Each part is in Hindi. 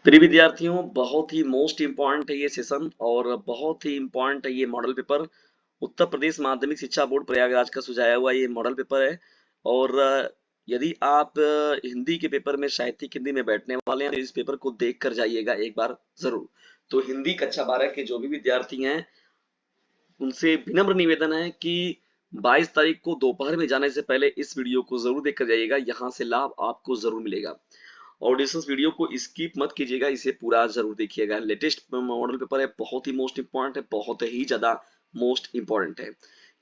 प्रिय विद्यार्थियों, बहुत ही मोस्ट इम्पॉर्टेंट है ये सेशन और बहुत ही इम्पॉर्टेंट है ये मॉडल पेपर। उत्तर प्रदेश माध्यमिक शिक्षा बोर्ड प्रयागराज का सुझाया हुआ ये मॉडल पेपर है। और यदि आप हिंदी के पेपर में साहित्यिक हिंदी में बैठने वाले हैं तो इस पेपर को देख कर जाइएगा एक बार जरूर। तो हिंदी कक्षा 12 के जो भी विद्यार्थी हैं उनसे विनम्र निवेदन है कि 22 तारीख को दोपहर में जाने से पहले इस वीडियो को जरूर देख कर जाइएगा, यहाँ से लाभ आपको जरूर मिलेगा। और इस वीडियो को स्किप मत कीजिएगा, इसे पूरा जरूर देखिएगा। लेटेस्ट मॉडल पेपर है, बहुत ही मोस्ट इंपॉर्टेंट है, बहुत ही ज्यादा मोस्ट इंपॉर्टेंट है।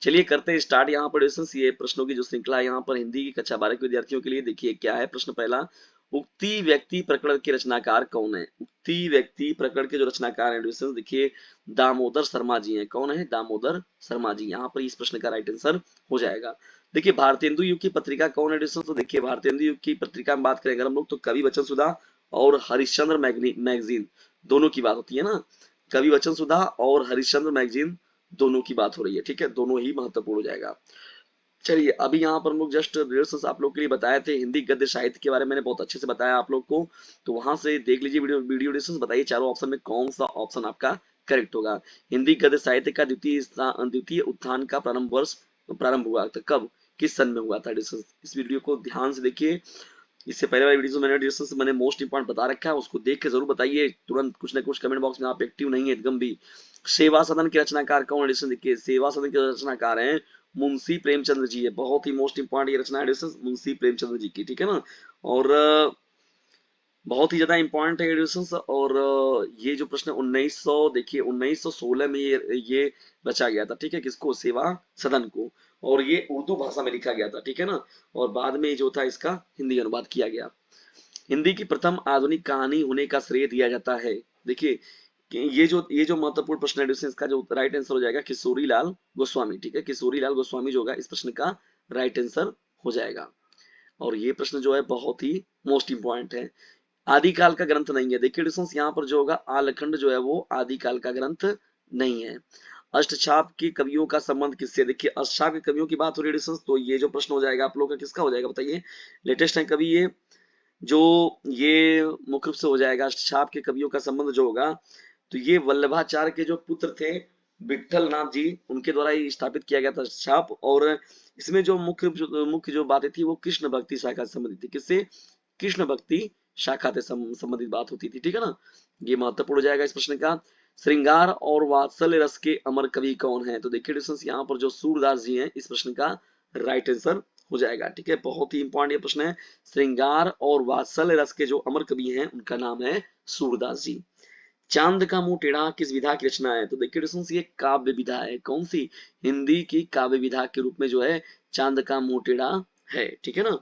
चलिए करते हैं स्टार्ट। यहाँ पर ये प्रश्नों की जो श्रृंखला है यहाँ पर हिंदी की कक्षा 12 के विद्यार्थियों के लिए, देखिए क्या है प्रश्न पहला। उक्ति व्यक्ति प्रकरण के रचनाकार कौन है? उक्ति व्यक्ति प्रकरण के जो रचनाकार है देखिए दामोदर शर्मा जी हैं। कौन है? दामोदर शर्मा जी। यहाँ पर इस प्रश्न का राइट आंसर हो जाएगा। देखिए भारतेंदु युग की पत्रिका कौन है? तो देखिए भारतेंदु युग की पत्रिका में बात करेंगे हम लोग तो कवि वचन सुधा और हरिश्चंद्र मैगजीन दोनों की बात होती है ना। कवि वचन सुधा और हरिश्चंद्र मैगजीन दोनों की बात हो रही है, ठीक है, दोनों ही महत्वपूर्ण हो जाएगा। चलिए अभी यहाँ पर हम लोग जस्ट रिहर्सल्स आप लोग के लिए बताए थे, हिंदी गद्य साहित्य के बारे में मैंने बहुत अच्छे से बताया आप लोग को, तो वहां से देख लीजिए वीडियो वीडियो रिहर्सल्स। बताइए चारों ऑप्शन में कौन सा ऑप्शन आपका करेक्ट होगा। हिंदी गद्य साहित्य का द्वितीय उत्थान का प्रारंभ हुआ था कब, किस सन में हुआ था? इस वीडियो को ध्यान से देखिए। इससे पहले वाली वीडियो मैंने डिस्कस मैंने मोस्ट इंपॉर्टेंट बता रखा है, उसको देख के जरूर बताइए तुरंत कुछ ना कुछ कमेंट बॉक्स में। आप एक्टिव नहीं है एकदम भी। सेवा सदन के रचनाकार कौन है? देखिए सेवा सदन के रचनाकार हैं मुंशी प्रेमचंद्र जी है। बहुत ही मोस्ट इंपॉर्टेंट ये रचना है मुंशी प्रेमचंद्र जी की, ठीक है ना। और बहुत ही ज्यादा इंपॉर्टेंट है एडिशंस। और ये जो प्रश्न 1900 देखिए 1916 में ये रचा गया था, ठीक है, किसको? सेवा सदन को। और ये उर्दू भाषा में लिखा गया था, ठीक है ना। और बाद में जो था इसका हिंदी अनुवाद किया गया। हिंदी की प्रथम आधुनिक कहानी होने का श्रेय दिया जाता है। देखिए कि ये जो महत्वपूर्ण प्रश्न है इसका जो राइट आंसर हो जाएगा किशोरी लाल गोस्वामी, ठीक है, किशोरी लाल गोस्वामी जो होगा इस प्रश्न का राइट आंसर हो जाएगा। और ये प्रश्न जो है बहुत ही मोस्ट इंपॉर्टेंट है। आदिकाल का ग्रंथ नहीं है। देखिए डिस्टेंस यहाँ पर जो होगा आलखंड जो है वो आदिकाल का ग्रंथ नहीं है। अष्टछाप के कवियों का संबंध किससे? देखिए अष्टछाप के कवियों की बात हो रही है डिस्टेंस, तो ये जो प्रश्न हो जाएगा आप लोगों का किसका हो जाएगा बताइए? लेटेस्ट है कवि जो ये मुख्य रूप से हो जाएगा अष्टछाप के कवियों का संबंध जो होगा, तो ये वल्लभाचार्य के जो पुत्र थे विठल नाथ जी उनके द्वारा ही स्थापित किया गया था अष्टछाप। और इसमें जो मुख्य जो बातें थी वो कृष्ण भक्ति शाखा से संबंधित थी। किससे? कृष्ण भक्ति शाखा से संबंधित बात होती थी, ठीक है ना। ये महत्वपूर्ण हो जाएगा इस प्रश्न का। श्रृंगार और वात्सल्य रस के अमर कवि कौन है? तो देखिए डिस्टेंस यहाँ पर जो सूरदास जी हैं इस प्रश्न का राइट आंसर हो जाएगा, ठीक है, बहुत ही इंपॉर्टेंट ये प्रश्न है। श्रृंगार और वात्सल्य रस के जो अमर कवि हैं उनका नाम है सूरदास जी। चांद का मुंह टेढ़ा किस विधा की रचना है? तो देखिए डिस्टेंस ये काव्य विधा है। कौन सी? हिंदी की काव्य विधा के रूप में जो है चांद का मुंह टेढ़ा है, ठीक है ना।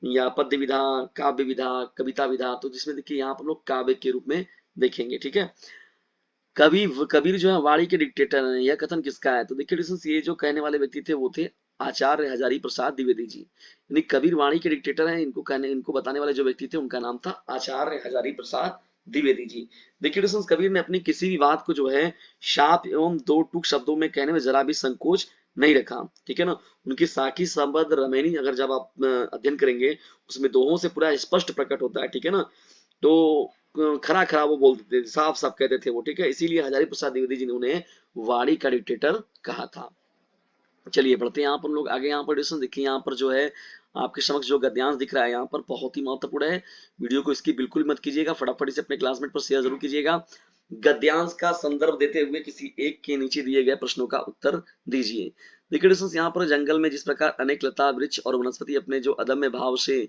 या पद्य विधा, काव्य विधा, कविता विधा, तो जिसमें देखिए यहाँ पर हम लोग काव्य के रूप में देखेंगे, ठीक है। कवि कबीर जो है वाणी के डिक्टेटर हैं, यह कथन किसका है? तो देखिए डिस्टेंस ये जो कहने वाले व्यक्ति थे वो थे आचार्य हजारी प्रसाद द्विवेदी जी, यानी कबीर वाणी के डिक्टेटर हैं। इनको बताने वाले जो व्यक्ति थे उनका नाम था आचार्य हजारी प्रसाद द्विवेदी जी। देखिए दोस्तों कबीर ने अपनी किसी भी बात को जो है शाप एवं दो टूक शब्दों में कहने में जरा भी संकोच नहीं रखा, ठीक है ना। उनकी साखी संबद्ध रमैनी अगर जब आप अध्ययन करेंगे उसमें दोहों से पूरा स्पष्ट प्रकट होता है, ठीक है ना। तो खरा खरा वो बोलते थे, साफ साफ कहते थे वो, ठीक है, इसीलिए हजारी प्रसाद द्विवेदी जी ने उन्हें वाणी का डिक्टेटर कहा था। चलिए बढ़ते हैं यहाँ पर हम लोग आगे। यहाँ पर डिस्कशन देखिए, यहाँ पर जो है आपके समक्ष जो गद्यांश दिख रहा है यहाँ पर बहुत ही महत्वपूर्ण है। वीडियो को इसकी बिल्कुल मत कीजिएगा, फटाफट इसे अपने क्लासमेट पर शेयर जरूर कीजिएगा। गद्यांश का संदर्भ देते हुए किसी एक के नीचे दिए गए प्रश्नों का उत्तर दीजिए। देखिए डिस्कशन यहाँ पर जंगल में जिस प्रकार अनेक लता वृक्ष और वनस्पति अपने जो अदम्य भाव से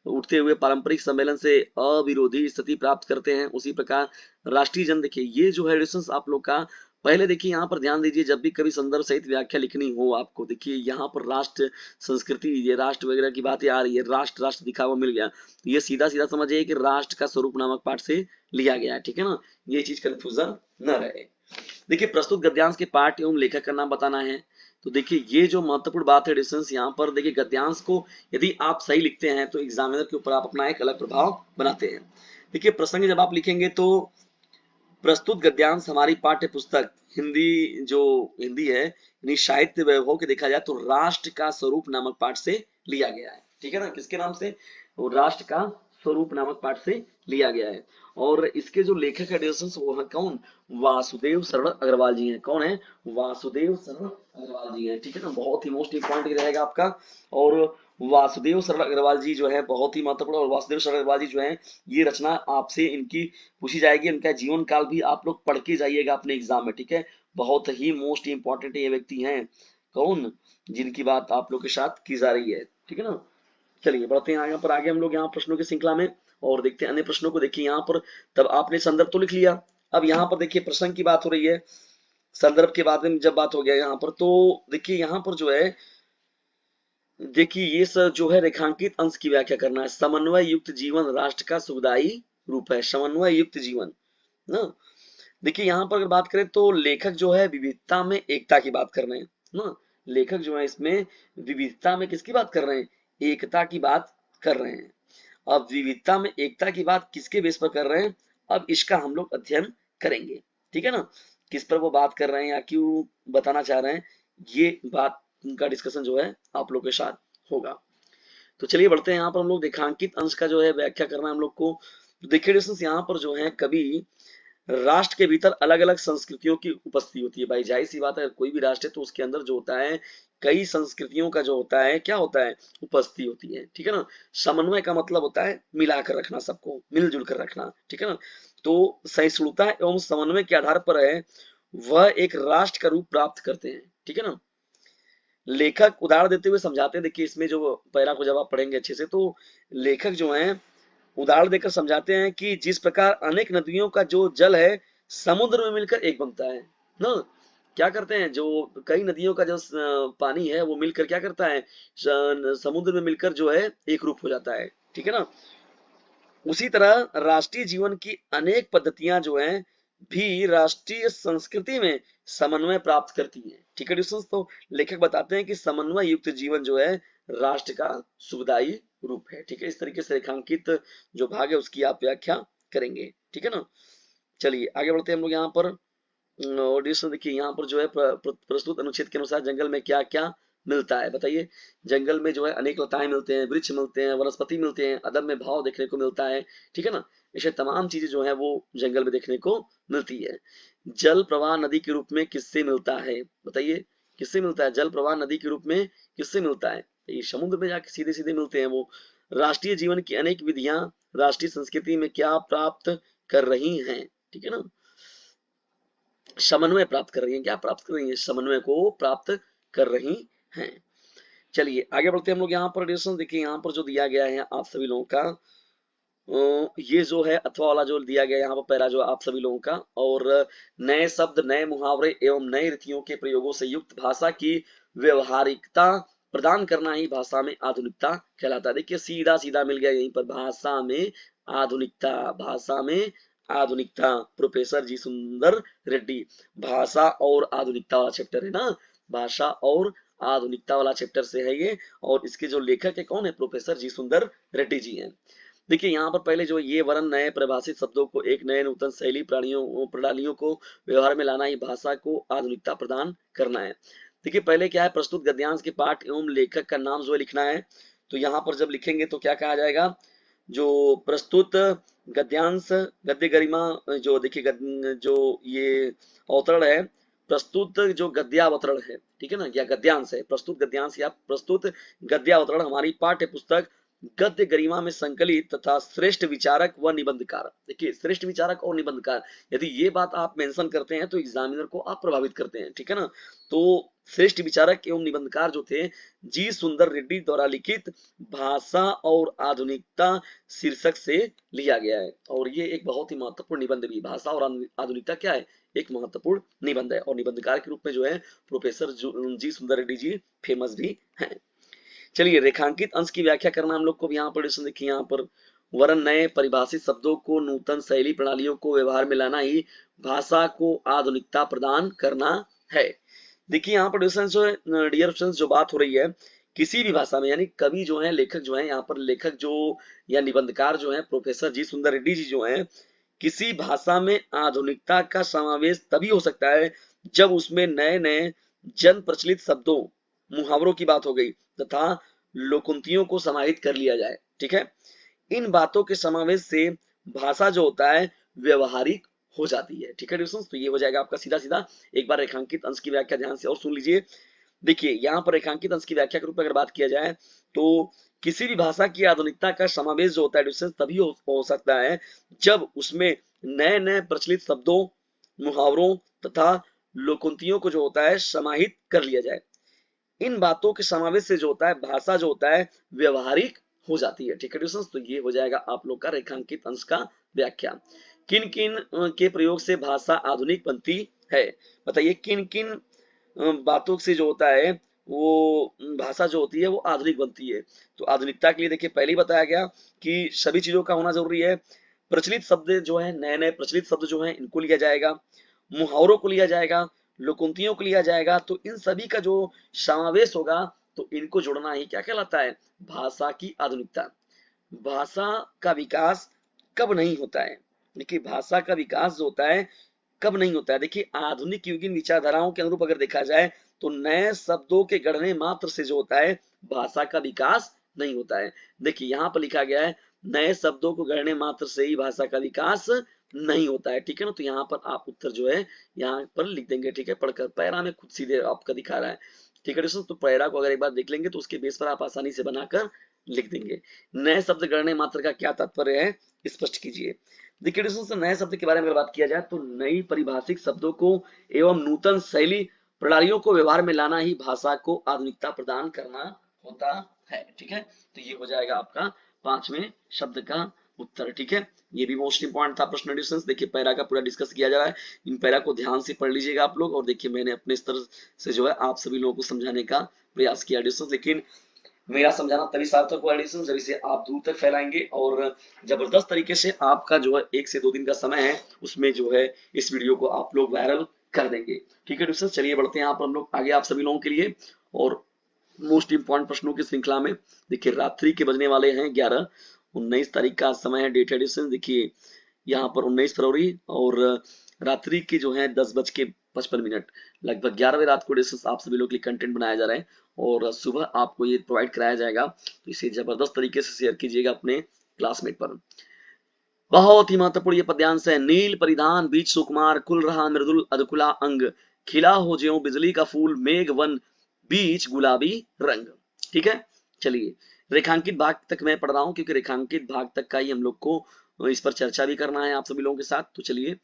उठते हुए पारंपरिक सम्मेलन से अविरोधी स्थिति प्राप्त करते हैं, उसी प्रकार राष्ट्रीय जन देखिए ये जो है डिस्कशन आप लोग का पहले देखिए यहाँ पर ध्यान दीजिए, जब भी कभी संदर्भ सहित व्याख्या लिखनी हो आपको, देखिए यहाँ पर राष्ट्र संस्कृति ये राष्ट्र वगैरह की बातें आ रही है, राष्ट्र राष्ट्र दिखा हुआ मिल गया, तो ये सीधा सीधा समझिए कि राष्ट्र का स्वरूप नामक पाठ से लिया गया है, ठीक है ना। ये चीज कंफ्यूजन न रहे। देखिए प्रस्तुत गद्यांश के पाठ एवं लेखक का नाम बताना है। तो देखिए ये जो महत्वपूर्ण बात है डिस्टेंस यहाँ पर देखिए गद्यांश को यदि आप सही लिखते हैं तो एग्जामिनर के ऊपर आप अपना एक अलग प्रभाव बनाते हैं। देखिए प्रसंग जब आप लिखेंगे तो प्रस्तुत गद्यांश हमारी पाठ्य पुस्तक हिंदी है यानी साहित्य वैभव के देखा जाए तो राष्ट्र का स्वरूप नामक पाठ से लिया गया है, ठीक है ना। किसके नाम से? वो राष्ट्र का स्वरूप नामक पाठ से लिया गया है। और इसके जो लेखक है वो है कौन? वासुदेव शरण अग्रवाल जी हैं। कौन है? वासुदेव शरण अग्रवाल जी हैं। ठीक है ना, बहुत ही मोस्ट इंपॉर्टेंट रहेगा आपका। और वासुदेव शरण अग्रवाल जी जो है बहुत ही महत्वपूर्ण, और वासुदेव शरण अग्रवाल जी जो है ये रचना आपसे इनकी पूछी जाएगी, उनका जीवन काल भी आप लोग पढ़ के जाइएगा अपने एग्जाम में। ठीक है, बहुत ही मोस्ट इंपॉर्टेंट ये व्यक्ति हैं। कौन? जिनकी बात आप लोग के साथ की जा रही है। ठीक है ना, चलिए बढ़ते हैं आगे पर। आगे हम लोग यहाँ प्रश्नों की श्रृंखला में और देखते हैं अन्य प्रश्नों को। देखिए यहाँ पर तब आपने संदर्भ तो लिख लिया, अब यहाँ पर देखिए प्रसंग की बात हो रही है। संदर्भ के बाद में जब बात हो गया यहाँ पर, तो देखिए यहाँ पर जो है, देखिए ये सब जो है रेखांकित अंश की व्याख्या करना है। समन्वय युक्त जीवन राष्ट्र का सुखदायी रूप है। समन्वय युक्त जीवन ना, देखिए यहाँ पर अगर बात करें तो लेखक जो है विविधता में एकता की बात कर रहे हैं ना। लेखक जो है इसमें विविधता में किसकी बात कर रहे हैं? एकता की बात कर रहे हैं। अब विविधता में एकता की बात किसके बेस पर कर रहे हैं, अब इसका हम लोग अध्ययन करेंगे। ठीक है ना, किस पर वो बात कर रहे हैं या क्यों बताना चाह रहे हैं, ये बात का डिस्कशन जो है आप लोग के साथ होगा। तो चलिए बढ़ते हैं यहाँ पर हम लोग रेखांकित अंश का जो है व्याख्या करना है हम लोग को। तो देखिए डिस्कशन यहाँ पर जो है, कभी राष्ट्र के भीतर अलग अलग संस्कृतियों की उपस्थिति होती है। भाई जाहिर सी बात है, कोई भी राष्ट्र है तो उसके अंदर जो होता है कई संस्कृतियों का जो होता है क्या होता है, उपस्थिति होती है। ठीक है ना, समन्वय का मतलब होता है मिलाकर रखना, सबको मिलजुल कर रखना। ठीक है ना, तो सहिष्णुता एवं समन्वय के आधार पर है वह एक राष्ट्र का रूप प्राप्त करते हैं। ठीक है ना, लेखक उदाहरण देते हुए समझाते हैं। देखिए इसमें जो पैरा को जब आप पढ़ेंगे अच्छे से, तो लेखक जो है उदाहरण देकर समझाते हैं कि जिस प्रकार अनेक नदियों का जो जल है समुद्र में मिलकर एक बनता है ना। क्या करते हैं, जो कई नदियों का जो पानी है वो मिलकर क्या करता है, समुद्र में मिलकर जो है एक रूप हो जाता है। ठीक है ना, उसी तरह राष्ट्रीय जीवन की अनेक पद्धतियां जो हैं भी राष्ट्रीय संस्कृति में समन्वय प्राप्त करती हैं। ठीक है दोस्तों, तो लेखक बताते हैं कि समन्वय युक्त जीवन जो है राष्ट्र का सुखदायी रूप है। ठीक है, इस तरीके से रेखांकित जो भाग है उसकी आप व्याख्या करेंगे। ठीक है ना, चलिए आगे बढ़ते हैं हम लोग यहाँ पर। ऑडिशन देखिए यहाँ पर जो है प्रस्तुत अनुच्छेद के अनुसार जंगल में क्या क्या मिलता है, बताइए। जंगल में जो है अनेक लताएं मिलते हैं, वृक्ष मिलते हैं, वनस्पति मिलते हैं, अदम्य भाव देखने को मिलता है। ठीक है ना, ऐसे तमाम चीजें जो है वो जंगल में देखने को मिलती है। जल प्रवाह नदी के रूप में किससे मिलता है, बताइए। किससे मिलता है जल प्रवाह नदी के रूप में, किससे मिलता है? ये समुद्र में जाके सीधे सीधे मिलते हैं वो। राष्ट्रीय जीवन की अनेक विधियां राष्ट्रीय संस्कृति में क्या प्राप्त कर रही हैं? ठीक है ना, समन्वय प्राप्त कर रही हैं। क्या प्राप्त कर रही हैं? समन्वय को प्राप्त कर रही हैं। चलिए आगे बढ़ते हैं हम लोग यहाँ पर। देखिए यहाँ पर जो दिया गया है आप सभी लोगों का, ये जो है अथवा वाला जो दिया गया है यहाँ पर पैरा जो आप सभी लोगों का, और नए शब्द नए मुहावरे एवं नए रीतियों के प्रयोगों से युक्त भाषा की व्यवहारिकता प्रदान करना ही भाषा में आधुनिकता कहलाता है। देखिए सीधा सीधा मिल गया यहीं पर, भाषा में आधुनिकता। भाषा में आधुनिकता, प्रोफेसर जी सुंदर रेड्डी। भाषा और आधुनिकता वाला चैप्टर है ना, भाषा और आधुनिकता वाला चैप्टर से है ये। और इसके जो लेखक है कौन है? प्रोफेसर जी सुंदर रेड्डी जी हैं। देखिए यहाँ पर पहले जो ये वर्ण नए परिभाषित शब्दों को एक नए नूतन शैली प्रणालियों को व्यवहार में लाना ही भाषा को आधुनिकता प्रदान करना है। देखिए पहले क्या है, प्रस्तुत गद्यांश के पाठ एवं लेखक का नाम जो है लिखना है। तो यहाँ पर जब लिखेंगे तो क्या कहा जाएगा, जो प्रस्तुत गद्यांश गद्य गरिमा, जो देखिए जो ये अवतरण है, प्रस्तुत जो गद्यावतरण है, ठीक है ना, या गद्यांश है, प्रस्तुत गद्यांश या प्रस्तुत गद्यावतरण हमारी पाठ्य पुस्तक गद्य गरिमा में संकलित तथा श्रेष्ठ विचारक व निबंधकार। देखिए श्रेष्ठ विचारक और निबंधकार, यदि ये बात आप मेंशन करते हैं तो एग्जामिनर को आप प्रभावित करते हैं। ठीक है ना, तो श्रेष्ठ विचारक एवं निबंधकार जो थे जी सुंदर रेड्डी द्वारा लिखित भाषा और आधुनिकता शीर्षक से लिया गया है। और ये एक बहुत ही महत्वपूर्ण निबंध भी, भाषा और आधुनिकता क्या है, एक महत्वपूर्ण निबंध है। और निबंधकार के रूप में जो है प्रोफेसर जी सुंदर रेड्डी जी फेमस भी हैं। चलिए रेखांकित अंश की व्याख्या करना हम लोग को यहाँ पर देखिए, यहाँ पर वर्ण नए परिभाषित शब्दों को नूतन शैली प्रणालियों को व्यवहार में लाना ही भाषा को आधुनिकता प्रदान करना है। देखिए यहाँ पर जो है डियर फ्रेंड्स, जो बात हो रही है किसी भी भाषा में, यानी कवि जो है, लेखक जो है, यहाँ पर लेखक जो या निबंधकार जो है प्रोफेसर जी सुंदर रेड्डी जी जो है, किसी भाषा में आधुनिकता का समावेश तभी हो सकता है जब उसमें नए नए जन प्रचलित शब्दों मुहावरों की बात हो गई तथा लोकोक्तियों को समाहित कर लिया जाए। ठीक है, इन बातों के समावेश से भाषा जो होता है व्यवहारिक हो जाती है। ठीक है दोस्तों, तो ये हो जाएगा आपका सीधा सीधा। एक बार रेखांकित अंश की व्याख्या ध्यान से और सुन लीजिए। देखिए यहाँ पर रेखांकित अंश की व्याख्या के रूप में अगर बात किया जाए तो किसी भी भाषा की आधुनिकता का समावेश जो होता है डिस्टेंस तभी हो सकता है जब उसमें नए नए प्रचलित शब्दों, मुहावरों तथा लोकोक्तियों को जो होता है समाहित कर लिया जाए। इन बातों के समावेश से जो होता है भाषा जो होता है व्यवहारिक हो जाती है। ठीक है दोस्तों, तो ये हो जाएगा आप लोग का रेखांकित अंश का व्याख्या। किन किन के प्रयोग से भाषा आधुनिक बनती है, बताइए किन किन बातों से जो होता है वो भाषा जो होती है वो आधुनिक बनती है। तो आधुनिकता के लिए देखिए पहले ही बताया गया कि सभी चीजों का होना जरूरी है। प्रचलित शब्द जो है, नए नए प्रचलित शब्द जो है इनको लिया जाएगा, मुहावरों को लिया जाएगा, लोकोक्तियों को लिया जाएगा। तो इन सभी का जो समावेश होगा तो इनको जोड़ना ही क्या कहलाता है, भाषा की आधुनिकता। भाषा का विकास कब नहीं होता है, देखिए भाषा का विकास जो होता है कब नहीं होता है। देखिए आधुनिक युगीन विचारधाराओं के अनुरूप अगर देखा जाए तो नए शब्दों के गढ़ने मात्र से जो होता है भाषा का विकास नहीं होता है। देखिए यहाँ पर लिखा गया है नए शब्दों को गढ़ने मात्र से ही भाषा का विकास नहीं होता है। ठीक है ना, तो यहाँ पर आप उत्तर जो है यहाँ पर लिख देंगे। ठीक है, पढ़कर पैरा में खुद सीधे आपका दिखा रहा है। ठीक है दोस्तों, तो पैरा को अगर एक बार देख लेंगे तो उसके बेस पर आप आसानी से बनाकर लिख देंगे। नए शब्द गढ़ने मात्र का क्या तात्पर्य है, स्पष्ट कीजिए। देखिए दोस्तों, नए शब्द के बारे में बात किया जाए तो नई परिभाषिक शब्दों को एवं नूतन शैली प्रणालियों को व्यवहार में लाना ही भाषा को आधुनिकता प्रदान करना होता है। ठीक है, तो ये हो जाएगा आपका पांचवें शब्द का उत्तर। ठीक है, ये भी मोस्ट इंपॉर्टेंट था प्रश्न डिस्टेंस। देखिए पैरा का पूरा डिस्कस किया जा रहा है, इन पैरा को ध्यान से पढ़ लीजिएगा आप लोग। और देखिए मैंने अपने स्तर से जो है आप सभी लोगों को समझाने का प्रयास किया डिस्टेंस, लेकिन मेरा समझाना तभी सार्थक हुआ एडिशन जब इसे आप दूर तक फैलाएंगे और जबरदस्त तरीके से आपका जो है 1 से 2 दिन का समय है उसमें जो है इस वीडियो को आप लोग वायरल कर देंगे। ठीक है दोस्तों, चलिए बढ़ते हैं यहाँ पर हम लोग आगे आप सभी लोगों के लिए और मोस्ट इंपॉर्टेंट प्रश्नों की श्रृंखला में। देखिए रात्रि के बजने वाले हैं 11, 19 तारीख का समय है डेट एडिशन। देखिए यहाँ पर 19 फरवरी और रात्रि के जो है 10:55 लगभग 11 बजे रात को डिस्कस आप सभी लोग के लिए कंटेंट बनाया जा रहा है और सुबह आपको ये प्रोवाइड कराया जाएगा। तो इसे जबरदस्त तरीके से शेयर कीजिएगा अपने क्लासमेट पर। बहुत ही महत्वपूर्ण ये पद्यांश है। नील परिधान बीच सुकुमार, खुल रहा मृदुल अधकुला अंग, खिला हो ज्यों बिजली का फूल, मेघ वन बीच गुलाबी रंग। ठीक है, चलिए रेखांकित भाग तक मैं पढ़ रहा हूँ क्योंकि रेखांकित भाग तक का ही हम लोग को इस पर चर्चा भी करना है आप सभी लोगों के साथ। तो चलिए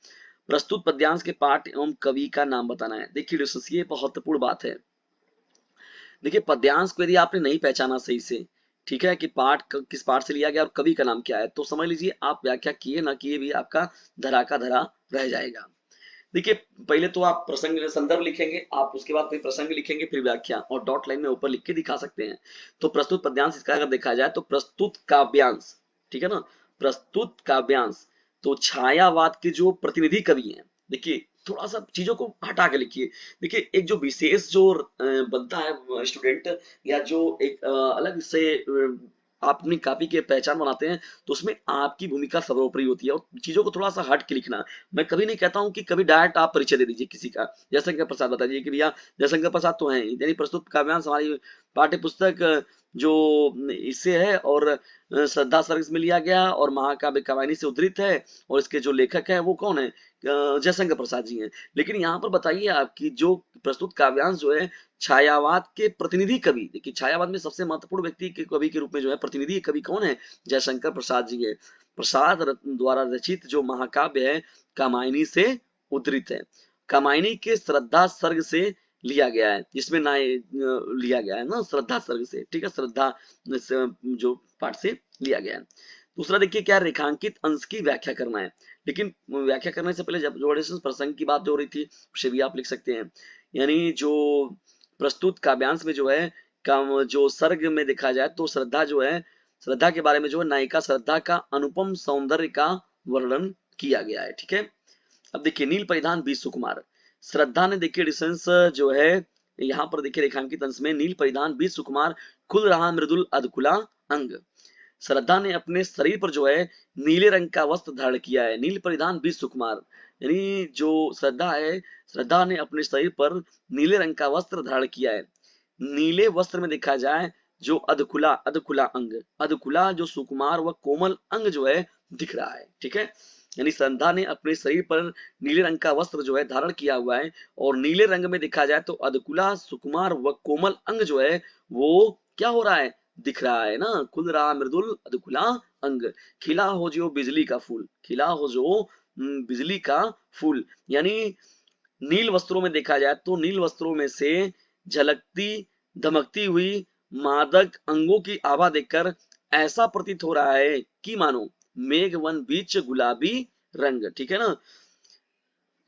प्रस्तुत पद्यांश के पाठ एवं कवि का नाम बताना है। देखिए दोस्तों ये महत्वपूर्ण बात है। देखिए पद्यांश को यदि आपने नहीं पहचाना सही से, ठीक है, कि पाठ किस पाठ से लिया गया और कवि का नाम क्या है, तो समझ लीजिए आप व्याख्या किए ना किए भी आपका धरा का धरा रह जाएगा। देखिए पहले तो आप प्रसंग संदर्भ लिखेंगे, आप उसके बाद कोई प्रसंग लिखेंगे फिर व्याख्या और डॉट लाइन में ऊपर लिख के दिखा सकते हैं। तो प्रस्तुत पद्यांश इसका अगर देखा जाए तो प्रस्तुत काव्यांश, ठीक है ना, प्रस्तुत काव्यांश तो छायावाद के जो प्रतिनिधि कवि हैं। देखिए थोड़ा सा चीजों को हटा के लिखिए। देखिए एक जो विशेष जो बनता है स्टूडेंट या जो एक अलग से आप अपनी कॉपी की पहचान बनाते हैं तो उसमें आपकी भूमिका सर्वोपरि होती है और चीजों को थोड़ा सा हट के लिखना। मैं कभी नहीं कहता हूं कि कभी डायरेक्ट आप परिचय दे दीजिए किसी का। जयशंकर प्रसाद बता दीजिए कि भैया जयशंकर प्रसाद तो हैं, यानी प्रस्तुत काव्यांश हमारी पाठ्य पुस्तक जो इससे है और श्रद्धा सर्ग में लिया गया और महाकाव्य कामायनी से उद्धृत है और इसके जो लेखक है वो कौन है, जयशंकर प्रसाद जी हैं। लेकिन यहाँ पर बताइए आपकी जो प्रस्तुत काव्यांश जो है छायावाद के प्रतिनिधि कवि, देखिए छायावाद में सबसे महत्वपूर्ण व्यक्ति के कवि के रूप में जो है प्रतिनिधि कवि कौन है, जयशंकर प्रसाद जी है। प्रसाद द्वारा रचित जो महाकाव्य है कामायनी से उद्धृत है। कामायनी के श्रद्धा सर्ग से लिया गया है, जिसमें ना लिया गया है ना श्रद्धा सर्ग से, ठीक है, श्रद्धा जो पाठ से लिया गया है। दूसरा देखिए क्या रेखांकित अंश की व्याख्या करना है। लेकिन व्याख्या करने से पहले जब जो प्रसंग की बात जो हो रही थी उसे भी आप लिख सकते हैं। यानी जो प्रस्तुत काव्यांश में जो है काम जो सर्ग में देखा जाए तो श्रद्धा जो है, श्रद्धा के बारे में जो है नायिका श्रद्धा का अनुपम सौंदर्य का वर्णन किया गया है। ठीक है, अब देखिए नील परिधान बी सुकुमार, श्रद्धा ने देखिए डिस्टेंस जो है यहाँ पर देखिए रेखांकित अंश में नील परिधान बी सुकुमार, खुल रहा मृदुल अधकुला अंग। श्रद्धा ने अपने शरीर पर जो है नीले रंग का वस्त्र धारण किया है। नील परिधान बी सुकुमार यानी जो श्रद्धा है, श्रद्धा ने अपने शरीर पर नीले रंग का वस्त्र धारण किया है। नीले वस्त्र में देखा जाए जो अधखुला अधखुला अंग, अधखुला जो सुकुमार व कोमल अंग जो है दिख रहा है। ठीक है, यानी संध्या ने अपने शरीर पर नीले रंग का वस्त्र जो है धारण किया हुआ है, और नीले रंग में देखा जाए तो अधकुला सुकुमार व कोमल अंग जो है वो क्या हो रहा है, दिख रहा है ना, खुल रहा मृदुल अधकुला अंग। खिला हो जो बिजली का फूल, खिला हो जो बिजली का फूल, यानी नील वस्त्रों में देखा जाए तो नील वस्त्रों में से झलकती धमकती हुई मादक अंगों की आभा देखकर ऐसा प्रतीत हो रहा है कि मानो मेघ वन बीच गुलाबी रंग। ठीक है ना,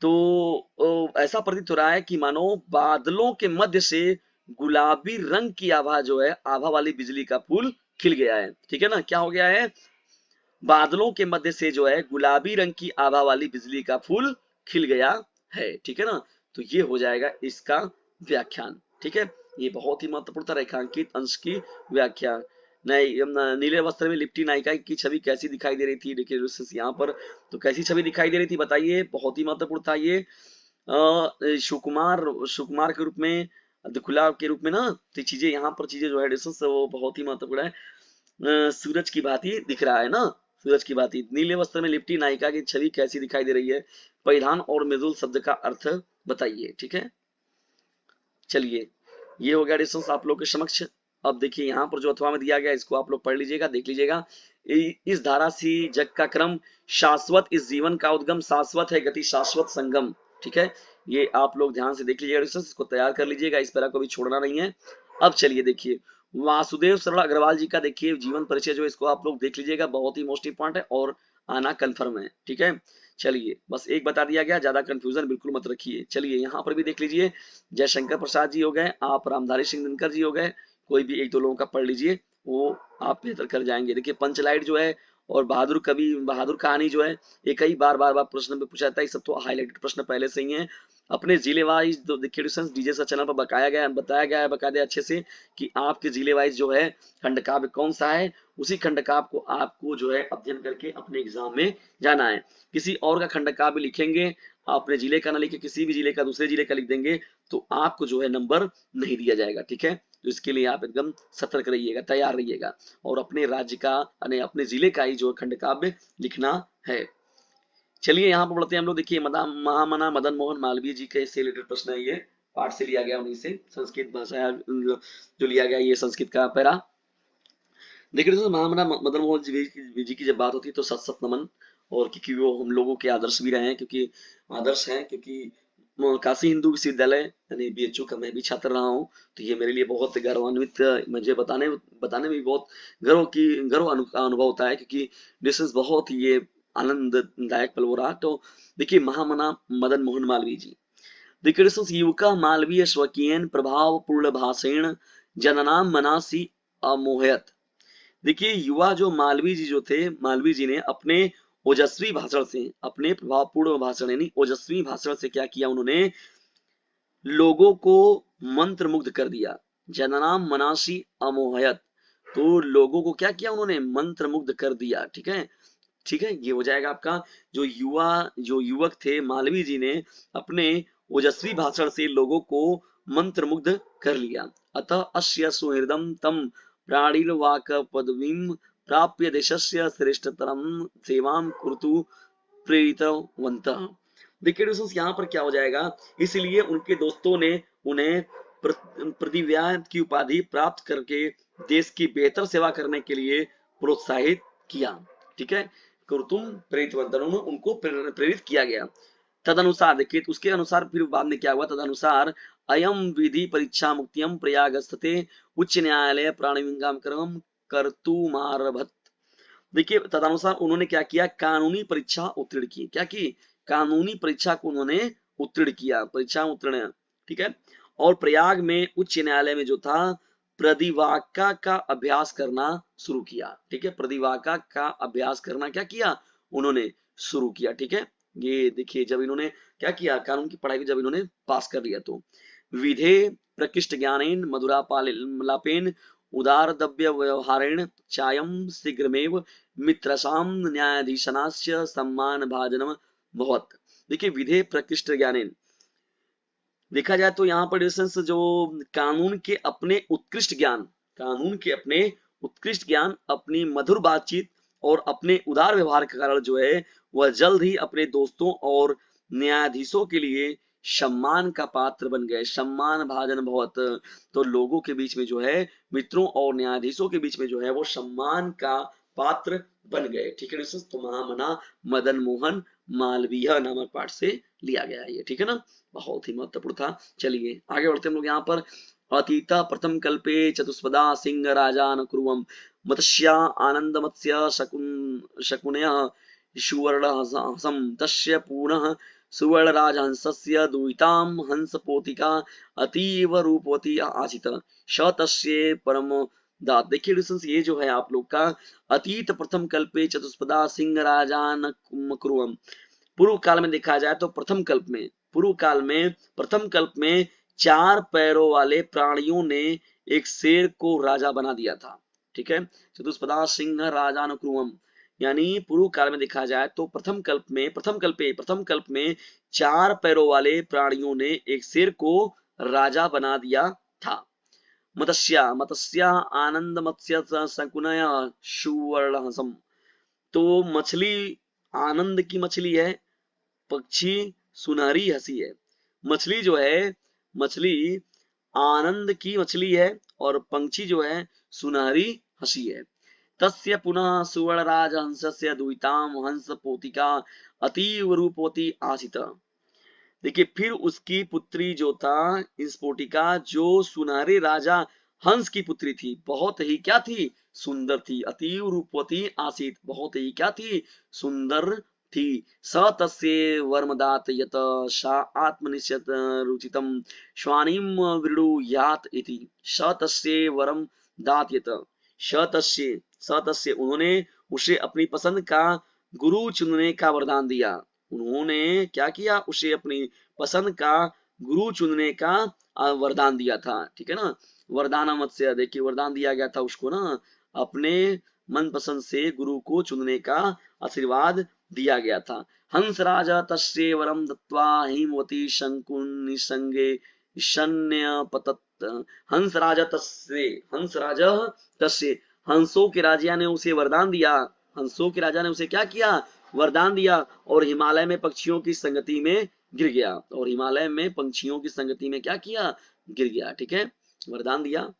तो ऐसा प्रतीत हो रहा है कि मानो बादलों के मध्य से गुलाबी रंग की आभा जो है, आभा वाली बिजली का फूल खिल गया है। ठीक है ना, क्या हो गया है, बादलों के मध्य से जो है गुलाबी रंग की आभा वाली बिजली का फूल खिल गया है। ठीक है ना, तो ये हो जाएगा इसका व्याख्यान। ठीक है, ये बहुत ही महत्वपूर्ण था रेखांकित अंश की व्याख्या। नीले वस्त्र में लिपटी नायिका की छवि कैसी दिखाई दे रही थी, देखिए यहाँ पर तो कैसी छवि दिखाई दे रही थी बताइए, बहुत ही महत्वपूर्ण था ये। सुकुमार सुकुमार के रूप में, खुला के रूप में ना, तो चीजें यहाँ पर चीजें जो है वो बहुत ही महत्वपूर्ण है। सूरज की भांति दिख रहा है ना, सूरज की भांति। नीले वस्त्र में लिपटी नायिका की छवि कैसी दिखाई दे रही है, परिधान और मृदुल शब्द का अर्थ बताइए। ठीक है, चलिए ये हो गया डिस्टेंस आप लोग के समक्ष। अब देखिए यहाँ पर जो अथवा में दिया गया इसको आप लोग पढ़ लीजिएगा, देख लीजिएगा। इस धारा सी जग का क्रम शाश्वत, इस जीवन का उद्गम शाश्वत है, गति शाश्वत संगम। ठीक है, ये आप लोग ध्यान से देख लीजिएगा डिस्टेंस, इसको तैयार कर लीजिएगा, इस पैरा को भी छोड़ना नहीं है। अब चलिए देखिए वासुदेव सरला अग्रवाल जी का देखिए जीवन परिचय जो इसको आप लोग देख लीजिएगा, बहुत ही मोस्ट इंपॉर्टेंट है और आना कन्फर्म है। ठीक है, चलिए बस एक बता दिया गया, ज्यादा कंफ्यूजन बिल्कुल मत रखिए। चलिए यहाँ पर भी देख लीजिए, जयशंकर प्रसाद जी हो गए, आप रामधारी सिंह दिनकर जी हो गए, कोई भी एक दो लोगों का पढ़ लीजिए, वो आप बेहतर कर जाएंगे। देखिए पंचलाइट जो है और बहादुर कवि बहादुर कहानी जो है, ये कई बार प्रश्न में पूछा जाता है, सब तो हाईलाइटेड प्रश्न पहले से ही है। अपने जिले वाइज तो देखिए डीजे सा चैनल पर बताया गया है बकायदे अच्छे से कि आपके जिले वाइज जो है खंड काव्य कौन सा है, उसी खंड काव्य को आपको जो है अध्ययन करके अपने एग्जाम में जाना है। किसी और का खंड काव्य लिखेंगे, अपने जिले का ना लिखे किसी भी जिले का दूसरे जिले का लिख देंगे, तो आपको जो है नंबर नहीं दिया जाएगा। ठीक है, तो इसके लिए आप एकदम सतर्क रहिएगा, तैयार रहिएगा, और अपने राज्य का यानी अपने जिले का ही जो खंड काव्य लिखना है। चलिए यहाँ पर बढ़ते हैं हम लोग। देखिए महामना मदन मोहन मालवीय जी के से रिलेटेड प्रश्न है, ये पाठ से लिया गया, उन्हीं से संस्कृत भाषा जो लिया गया, ये संस्कृत का पैरा। देखिए दोस्तों महामना मदन मोहन जी की जब बात होती है तो सत सत नमन, और क्योंकि वो हम लोगों के आदर्श भी रहे हैं, क्योंकि आदर्श हैं, क्योंकि काशी हिंदू विश्वविद्यालय यानी बीएचयू का मैं भी छात्र रहा हूँ, तो ये मेरे लिए बहुत गौरवान्वित, मुझे बताने बताने में भी बहुत गर्व अनुभव होता है, क्योंकि डिस्टेंस बहुत ही ये आनंददायक पल हो रहा। तो देखिए महामना मदन मोहन मालवीय जी, देखिए डिस्टेंस युवका मालवीय स्वकीयन प्रभाव पूर्ण भाषेण जननाम मनासी अमोहयत। देखिए युवा जो मालवीय जी जो थे, मालवीय जी ने अपने ओजस्वी भाषण से, अपने प्रभावपूर्ण भाषण यानी ओजस्वी भाषण से क्या किया, उन्होंने लोगों को मंत्र मुग्ध कर दिया। जननाम मनासी अमोहयत, तो लोगों को क्या किया उन्होंने, मंत्र मुग्ध कर दिया। ठीक है, ठीक है, ये हो जाएगा आपका। जो युवक थे मालवीय जी ने अपने ओजस्वी भाषण से लोगों को मंत्र मुग्ध कर लिया। अतः अस्य सुहृदम तम प्राणिर्वाक पदवीं प्राप्य देशस्य श्रेष्ठतरम सेवां कुरुतु प्रेरितवन्तः। देखिए दोस्तों यहाँ पर क्या हो जाएगा, इसलिए उनके दोस्तों ने उन्हें प्रतिव्या की उपाधि प्राप्त करके देश की बेहतर सेवा करने के लिए प्रोत्साहित किया। ठीक है, कुरुतुम प्रेरितवन्तः, उनको प्रेरित किया गया। तदनुसार देखिए उसके अनुसार फिर बाद में क्या हुआ, तदनुसार अयम विधि परीक्षा मुक्तियम प्रयागस्ते उच्च न्यायालय प्राणविंगाम कर्म कर्तुमारभत। देखिए तदनुसार उन्होंने क्या किया, कानूनी परीक्षा उत्तीर्ण की। क्या की, कानूनी परीक्षा को उन्होंने उत्तीर्ण किया, परीक्षा उत्तीर्ण। ठीक है, और प्रयाग में उच्च न्यायालय में जो था प्रतिवाका का अभ्यास करना शुरू किया। ठीक है, प्रतिवाका का अभ्यास करना क्या किया उन्होंने, शुरू किया। ठीक है, ये देखिए जब इन्होंने क्या किया, कानून की पढ़ाई जब इन्होंने पास कर लिया, तो विधे प्रकृष्ट ज्ञानेन मधुरापालापेन उदार दव्य व्यवहारेण चायम शीघ्रमेव मित्रसाम न्यायाधीशनास्य सम्मान भाजनम भवत। देखिए विधे प्रकृष्ट ज्ञानेन, देखा जाए तो यहाँ पर जो कानून के अपने उत्कृष्ट ज्ञान, कानून के अपने उत्कृष्ट ज्ञान, अपनी मधुर बातचीत और अपने उदार व्यवहार के कारण जो है वह जल्द ही अपने दोस्तों और न्यायाधीशों के लिए सम्मान का पात्र बन गए। सम्मान भाजन भवत, तो लोगों के बीच में जो है, मित्रों और न्यायाधीशों के बीच में जो है वो सम्मान का पात्र बन गए। ठीक है दोस्तों, तो महामना मदन मोहन मालवीय नामक पाठ से लिया गया है ये। ठीक है ना, बहुत ही महत्वपूर्ण था। चलिए आगे बढ़ते हम लोग यहाँ पर। अतीत प्रथम कल्पे चतुष्पदा सिंह राजान कुरुवम मत्स्या आनंद मत्स्य शकुनय सुवर्णहसं तस्य पुनः सुवर्णराजहंसस्य दुहितां हंसपोतिका अतीव रूपवती आसीत स तस्य परम दात। देखिए डिस्टेंस ये जो है आप लोग का, अतीत प्रथम कल्पे चतुष्पदा सिंह राजान कुरुवम, पूर्व काल में देखा जाए तो प्रथम कल्प में, पूर्व काल में प्रथम कल्प में 4 पैरों वाले प्राणियों ने एक शेर को राजा बना दिया था। ठीक है, चतुष्पदा सिंह राजानुक्रुमम, यानी पूर्व काल में देखा जाए तो प्रथम कल्प में 4 पैरों वाले प्राणियों ने एक शेर को राजा बना दिया था। मत्स्या आनंद मत्स्य शकुनय सुवर्णहसम, तो मछली आनंद की मछली है, पक्षी सुनहरी हंसी है। मछली जो है, मछली आनंद की मछली है और पंछी जो है सुनहरी हंसी है। तस्य पुनः सुवर्णराज हंसस्य दुहिताम हंस पोतिका अतीव रूपवती आसित। देखिए फिर उसकी पुत्री जो था स्फोटिका, जो सुनहरे राजा हंस की पुत्री थी, बहुत ही क्या थी, सुंदर थी। अतीव रूपवती आसित, बहुत ही क्या थी, सुंदर थी। स तस्य वर्मदात यत सा आत्मनिश्चित रुचितम श्वानिम वृणुयात इति। स तस्य वरम दात यत, स तस्य उन्होंने उसे अपनी पसंद का गुरु चुनने का वरदान दिया। उन्होंने क्या किया, उसे अपनी पसंद का गुरु चुनने का वरदान दिया था। ठीक है ना, वरदान मत्स्य, देखिए वरदान दिया गया था उसको ना, अपने मनपसंद से गुरु को चुनने का आशीर्वाद दिया गया था। हंस राजा तस्य वरम दत्वा हिमवती शंकुन निसंगे शन्य पतत। हंस राजा तस्य, हंसों के राजा ने उसे वरदान दिया, हंसों के राजा ने उसे क्या किया, वरदान दिया, और हिमालय में पक्षियों की संगति में गिर गया, और हिमालय में पंछियों की संगति में क्या किया, गिर गया। ठीक है, वरदान दिया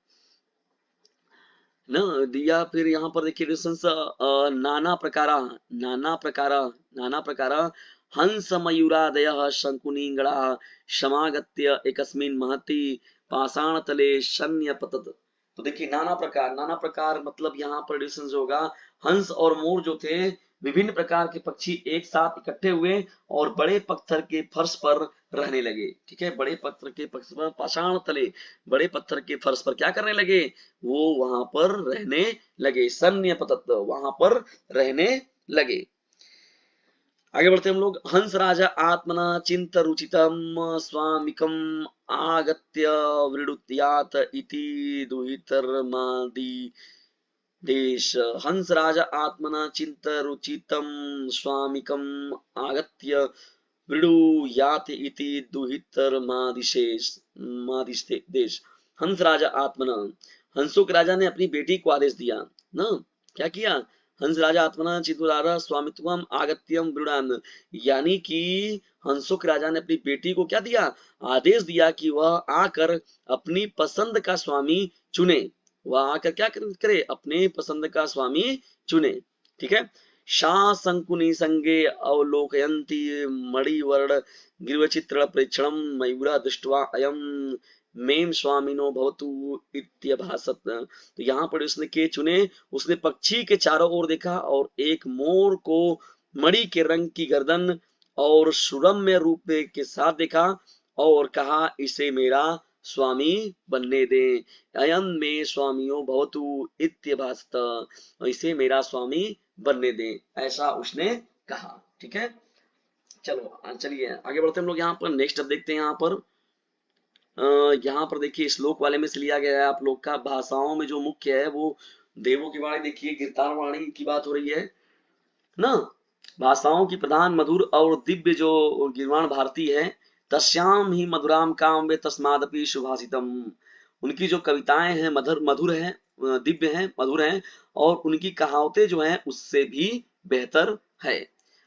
न दिया। फिर यहाँ पर देखिए नाना प्रकारा हंस मयूरादय शंकुनिंगड़ा समागत्य एकस्मिन महति पाषाण तले शन्य पतत। तो देखिए नाना प्रकार मतलब यहाँ पर डिस्टेंस होगा, हंस और मोर जो थे, विभिन्न प्रकार के पक्षी एक साथ इकट्ठे हुए और बड़े पत्थर के फर्श पर रहने लगे। ठीक है, बड़े पत्थर के फर्श पर, पाषाण तले, बड़े पत्थर के फर्श पर क्या करने लगे, वो वहां पर रहने लगे। सन्य पतत, वहां पर रहने लगे। आगे बढ़ते हम लोग। हंस राजा आत्मना चिंत रुचितम स्वामिकम आगत्य वृडुत्यात इति दुहितर्मादि देश। हंस राजा आत्मना चिंत रुचितम स्वामिकम आगत्य वृडुयात इति दुहितर्मादिशेष देश। हंस राजा आत्मना, हंसों के राजा ने अपनी बेटी को आदेश दिया ना, क्या किया, हंस राजा आत्मना चितुरारा स्वामित्वम आगत्यम वृणान, यानी कि हंसों के राजा ने अपनी बेटी को क्या दिया, आदेश दिया कि वह आकर अपनी पसंद का स्वामी चुने, वह आकर क्या करे, अपने पसंद का स्वामी चुने। ठीक है, शाह संकुनी संगे अवलोकयन्ति मणिवर्ण गिरिवचित्र प्रेक्षणम मयूरा दृष्ट्वा अयम मेम स्वामिनो भवतु इत्यभासत। तो यहाँ पर उसने के चुने, उसने पक्षी के चारों ओर देखा और एक मोर को मणि के रंग की गर्दन और सुरम्य रूप के साथ देखा और कहा, इसे मेरा स्वामी बनने दे। अयम में स्वामियो भवतु इत्यभासत, इसे मेरा स्वामी बनने दे, ऐसा उसने कहा। ठीक है, चलिए आगे बढ़ते हम लोग। यहाँ पर नेक्स्ट अब देखते हैं। यहाँ पर देखिए श्लोक वाले में से लिया गया है आप लोग का। भाषाओं में जो मुख्य है वो देवों की वाणी, देखिए गिरतार वाणी की बात हो रही है ना। भाषाओं की प्रधान मधुर और दिव्य जो गिरवाण भारती है, तस्याम ही मधुराम काम वे तस्मादपि सुभाषितम, उनकी जो कविताएं हैं मधुर है दिव्य हैं, मधुर हैं, और उनकी कहावतें जो हैं उससे भी बेहतर है।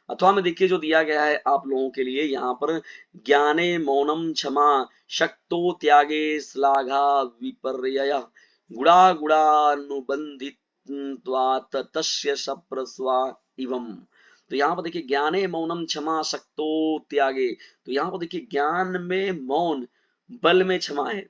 अथवा में देखिए जो दिया गया है आप लोगों के लिए यहाँ पर, ज्ञाने मौनम क्षमा शक्तो त्यागे श्लाघा विपर्यय गुणा गुणानुबंधित्वात् तस्य सप्रस्वा इवम्। तो यहाँ पर देखिए ज्ञाने मौनम क्षमा शक्तो त्यागे, तो यहाँ पर देखिए ज्ञान में मौन, बल में क्षमा है,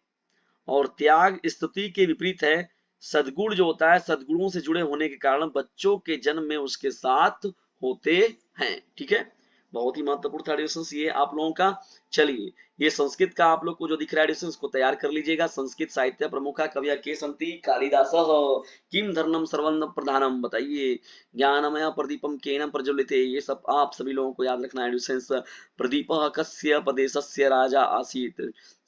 और त्याग स्तुति के विपरीत है। सद्गुण जो होता है, सद्गुणों से जुड़े होने के कारण बच्चों के जन्म में उसके साथ होते हैं। ठीक है, बहुत ही महत्वपूर्ण था एडिशंस ये आप लोगों का। चलिए, ये संस्कृत का आप लोग को जो दिख रहा है एडिशंस को तैयार कर लीजिएगा। संस्कृत साहित्य प्रमुखा कवि के संति कालिदास किम धर्मम सर्वन्न प्रधानम, बताइए ज्ञानमय प्रदीपम केन प्रज्वलिते, ये सब आप सभी लोगों को याद रखना है एडिशंस। प्रदीप कस्य प्रदेशस्य राजा आसीत,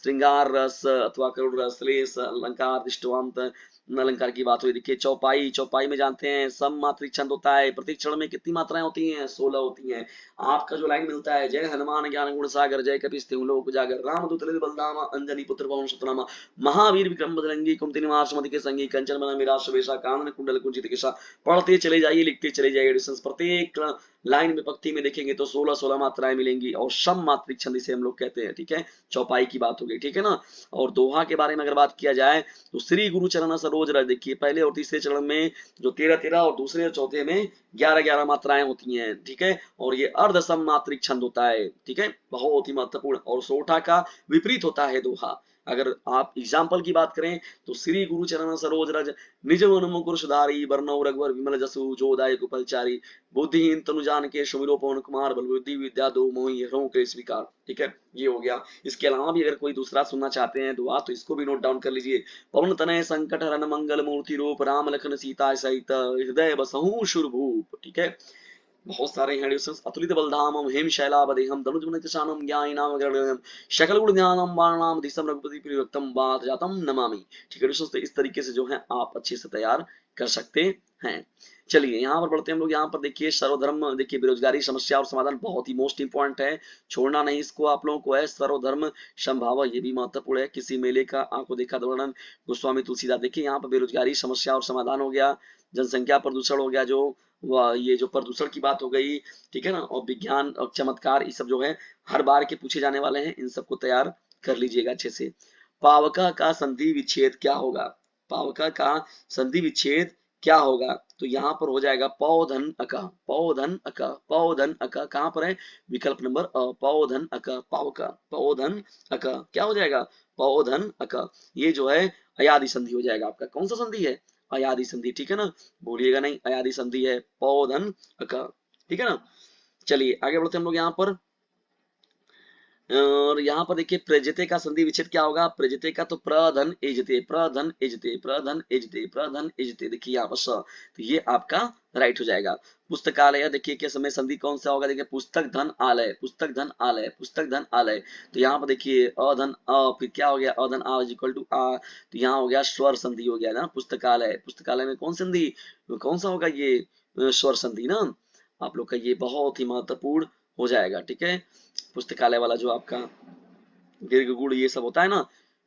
श्रृंगार रस अथवा करुण रस, लेस अलंकार दृष्टवंत अलंकार की बात हुई। देखिए चौपाई, चौपाई में जानते हैं सम मात्रिक छंद होता है। प्रत्येक क्षण में कितनी मात्राएं होती हैं? 16 होती हैं। आपका जो लाइन मिलता है, जय हनुमान ज्ञान गुण सागर, जय कपीस तिहुँ लोक उजागर, रामदूत ललित बलधामा, अंजनी पुत्र पवन सुतनामा, महावीर विक्रम बजरंगी, कुमति निवास सुमति के संगी, कंचन बना निराश वेशा, कानन कुंडल कुंचित केशा। पढ़ते चले जाइए, लिखते चले जाइए एडिशंस। प्रत्येक लाइन में पंक्ति में देखेंगे तो 16 मात्राएं मिलेंगी, और सम मात्रिक छंद इसे हम लोग कहते हैं। ठीक है, चौपाई की बात हो गई, ठीक है ना। और दोहा के बारे में अगर बात किया जाए तो श्री गुरु चरण सरोज रज, देखिए पहले और तीसरे चरण में जो 13 और दूसरे और चौथे में 11 मात्राएं होती हैं। ठीक है, और ये अर्ध सम मात्रिक छंद होता है। ठीक है, बहुत ही महत्वपूर्ण। और सोठा का विपरीत होता है दोहा। अगर आप एग्जाम्पल की बात करें तो श्री गुरु चरण सरोज रज, निज मन मुकुर सुधारी, बरनौ रघुवर विमल जसु, जो दायक उपलचारी, बुद्धिहीन तनु जान के सुमिरो पवन कुमार, बल बुद्धि विद्या दो मोहि हरहु के स्वीकार। ठीक है, ये हो गया। इसके अलावा भी अगर कोई दूसरा सुनना चाहते हैं दुआ तो इसको भी नोट डाउन कर लीजिए। पवन तनय संकट हरन मंगल मूर्ति रूप, राम लखन सीता सहित हृदय बसहु शुरभूप। ठीक है, बहुत सारे हैं एडिशंस। अतुलित बलधामम हेम शैलावदेहम धनुजमन निशानम ज्ञानिनाम गणम शकल गुण ज्ञानम बाणाम दिसम रघुपति प्रियवक्तम बात जातम नमामि। ठीक है एडिशंस, तो इस तरीके से जो है आप अच्छे से तैयार कर सकते हैं। चलिए यहाँ पर बढ़ते हैं हम लोग। यहाँ पर देखिए सर्वधर्म, देखिए बेरोजगारी समस्या और समाधान बहुत ही मोस्ट इंपॉर्टेंट है, छोड़ना नहीं इसको आप लोगों को है। सर्वधर्म संभाव, ये भी महत्वपूर्ण है। किसी मेले का आंखों देखा वर्णन, गोस्वामी तुलसीदास। देखिए यहाँ पर बेरोजगारी समस्या और समाधान हो गया, जनसंख्या प्रदूषण हो गया, जो ये जो प्रदूषण की बात हो गई, ठीक है ना, और विज्ञान और चमत्कार, ये सब जो है हर बार के पूछे जाने वाले हैं, इन सबको तैयार कर लीजिएगा अच्छे से। पावका का संधि विच्छेद क्या होगा? पावका का संधि विच्छेद क्या होगा? तो यहाँ पर हो जाएगा पौधन अका, पौधन अका, पौधन अका। कहाँ पर है? विकल्प नंबर अ, पौधन अका, पावका, पौधन अका क्या हो जाएगा? पौधन अका। ये जो है अयादि संधि हो जाएगा आपका। कौन सा संधि है? अयादि संधि। ठीक है ना, भूलिएगा नहीं, अयादि संधि है पौधन अका। ठीक है ना, चलिए आगे बढ़ते हम लोग यहाँ पर। और यहाँ पर देखिए प्रजते का संधि विच्छेद क्या होगा? प्रजते का तो प्रधन एजते, प्रधन एजते, प्रधन एजते, प्रधन एजते। देखिए यहाँ पर स, तो ये आपका राइट हो जाएगा। पुस्तकालय, देखिए क्या समय संधि कौन सा होगा? देखिए पुस्तक धन आलय, पुस्तक धन आलय, पुस्तक धन आलय। तो यहाँ पर देखिए अधन अ, फिर क्या हो गया? अधन आ इक्वल टू आ, तो यहाँ हो गया स्वर संधि हो गया ना। पुस्तकालय, पुस्तकालय में कौन संधि, कौन सा होगा ये? स्वर संधि ना आप लोग का। ये बहुत ही महत्वपूर्ण हो जाएगा। ठीक है, पुस्तकालय वाला जो आपका दीर्घ गुण ये सब होता है ना।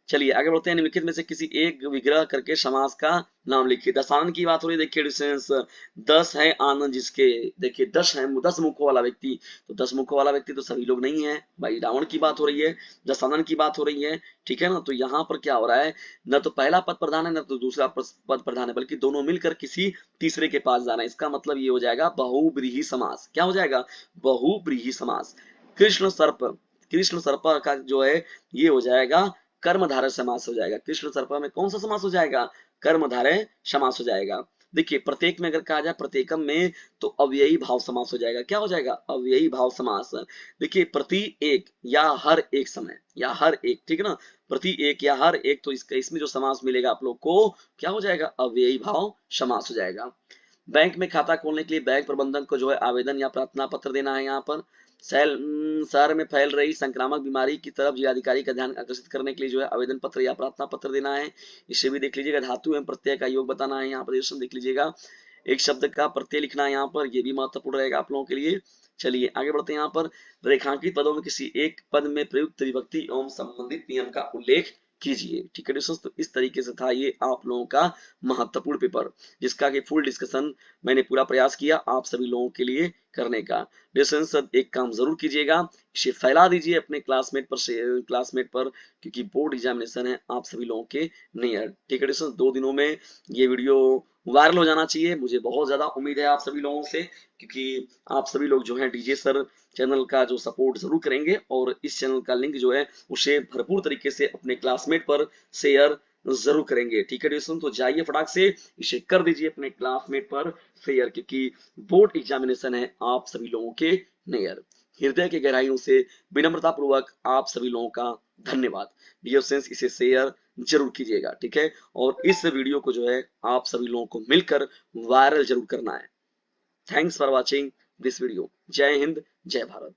चलिए आगे बढ़ते हैं। निम्नलिखित में से किसी एक विग्रह करके समास का नाम लिखिए। दशानन की बात हो रही है। देखिए डिस्टेंस 10 है आनंद जिसके, देखिए 10 है, 10 मुखों वाला व्यक्ति। तो 10 मुखों वाला व्यक्ति तो सभी लोग नहीं है भाई, रावण की बात हो रही है, दशानन की बात हो रही है। ठीक है ना, तो यहाँ पर क्या हो रहा है? न तो पहला पद प्रधान है न तो दूसरा पद प्रधान है, बल्कि दोनों मिलकर किसी तीसरे के पास जाना है। इसका मतलब ये हो जाएगा बहुव्रीहि समास। क्या हो जाएगा? बहुव्रीहि समास। कृष्ण सर्प, कृष्ण सर्प का जो है ये हो जाएगा कर्मधारय समास हो जाएगा। कृष्ण सर्प में कौन सा समास हो जाएगा? कर्मधारय समास हो जाएगा। देखिए प्रत्येक में अगर कहा जाए प्रत्येकम में तो अव्ययी भाव समास हो जाएगा। क्या हो जाएगा? अव्ययी भाव समास। देखिए प्रति एक या हर एक समय या हर एक, ठीक है ना, प्रति एक या हर एक, तो इसका इसमें जो समास मिलेगा आप लोग को क्या हो जाएगा? अव्ययी भाव समास हो जाएगा। बैंक में खाता खोलने के लिए बैंक प्रबंधक को जो है आवेदन या प्रार्थना पत्र देना है। यहाँ पर शहर में फैल रही संक्रामक बीमारी की तरफ जिलाधिकारी का ध्यान आकर्षित करने के लिए जो है आवेदन पत्र या प्रार्थना पत्र देना है। इसे भी देख लीजिएगा। धातु एवं प्रत्यय का योग बताना है। यहाँ पर देख लीजिएगा। एक शब्द का प्रत्यय लिखना है यहाँ पर, ये भी महत्वपूर्ण रहेगा आप लोगों के लिए। चलिए आगे बढ़ते हैं। यहाँ पर रेखांकित पदों में किसी एक पद में प्रयुक्त विभक्ति एवं संबंधित नियम का उल्लेख कीजिए। ठीक है डिस्टेंस, तो इस तरीके से था ये आप लोगों का महत्वपूर्ण पेपर, जिसका कि फुल डिस्कशन मैंने पूरा प्रयास किया आप सभी लोगों के लिए करने का। डिस्टेंस एक काम जरूर कीजिएगा, इसे फैला दीजिए अपने क्लासमेट पर, क्योंकि बोर्ड एग्जामिनेशन है आप सभी लोगों के नियर। ठीक है डिस्टेंस, 2 दिनों में ये वीडियो वायरल हो जाना चाहिए, मुझे बहुत ज्यादा उम्मीद है आप सभी लोगों से, क्योंकि आप सभी लोग जो है डीजे सर चैनल का जो सपोर्ट जरूर करेंगे, और इस चैनल का लिंक जो है उसे भरपूर तरीके से अपने क्लासमेट पर शेयर जरूर करेंगे। ठीक है दोस्तों, तो जाइए फटाक से इसे कर दीजिए अपने क्लासमेट पर शेयर, क्योंकि बोर्ड एग्जामिनेशन है आप सभी लोगों के नियर। हृदय की गहराइयों से विनम्रता पूर्वक आप सभी लोगों का धन्यवाद। डियर फ्रेंड्स, इसे शेयर जरूर कीजिएगा। ठीक है, और इस वीडियो को जो है आप सभी लोगों को मिलकर वायरल जरूर करना है। Thanks for watching this video. जय हिंद, जय भारत।